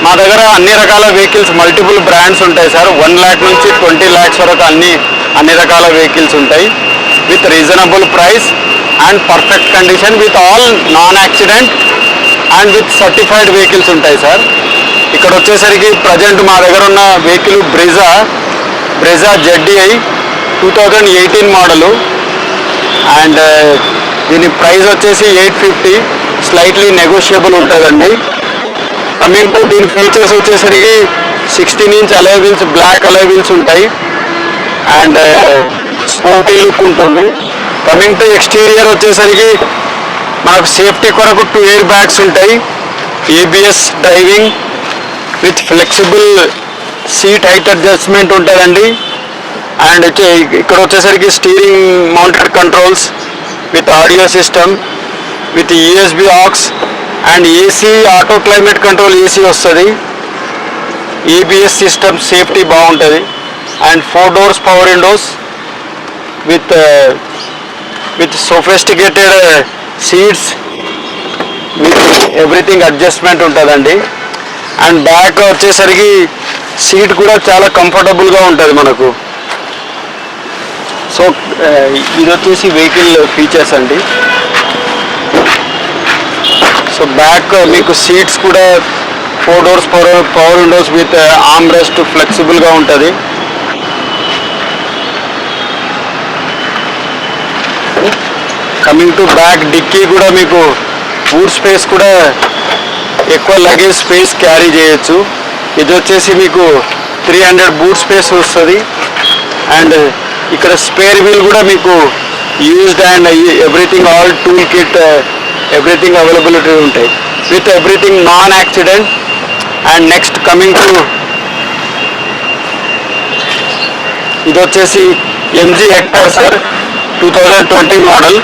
మా దగ్గర అన్ని రకాల వెహికల్స్ మల్టిపుల్ బ్రాండ్స్ ఉంటాయి సార్. 1 lakh నుంచి 20 lakhs వరకు అన్ని రకాల వెహికల్స్ ఉంటాయి. With reasonable price and perfect condition with all non accident and with certified vehicles ఉంటాయి సార్. ఇక్కడ వచ్చేసరికి ప్రజెంట్ మా దగ్గర ఉన్న vehicle Brezza ZDI 2018 model and దీని ప్రైస్ వచ్చేసి 850, స్లైట్లీ నెగోషియబుల్ ఉంటుందండి. కమింగ్ టు దీని ఫీచర్స్ వచ్చేసరికి 16-inch alloy wheels, black alloy wheels ఉంటాయి అండ్ స్పోర్టీ లుక్ ఉంటుంది. కమింగ్ టు ఎక్స్టీరియర్ వచ్చేసరికి మనకు సేఫ్టీ కొరకు 2 air bags ఉంటాయి. ABS driving with flexible seat height adjustment ఉంటుందండి. అండ్ ఇక్కడ వచ్చేసరికి steering mounted controls with audio system with USB aux and AC auto climate control AC వస్తుంది. ABS system safety బాగుంటుంది and 4 doors power windows with sophisticated seats with everything adjustment ఉంటుందండి. And back వచ్చేసరికి seat కూడా చాలా కంఫర్టబుల్గా ఉంటుంది మనకు. So ఇది వచ్చేసి వెహికల్ ఫీచర్స్ అండి. సో బ్యాక్ మీకు సీట్స్ కూడా 4 doors power windows with arm rest ఫ్లెక్సిబుల్గా ఉంటుంది. కమింగ్ టు బ్యాక్ డిక్కీ కూడా మీకు బూట్ స్పేస్ కూడా ఎక్కువ లగేజ్ స్పేస్ క్యారీ చేయొచ్చు. ఇది వచ్చేసి మీకు 300 బూట్ స్పేస్ వస్తుంది. అండ్ ఇక్కడ స్పేర్ వీల్ కూడా మీకు used and everything all tool kit everything availability ఉంటాయి with everything non accident. And next coming to ఇది వచ్చేసి MG హెక్టర్ సార్ 2020 మోడల్.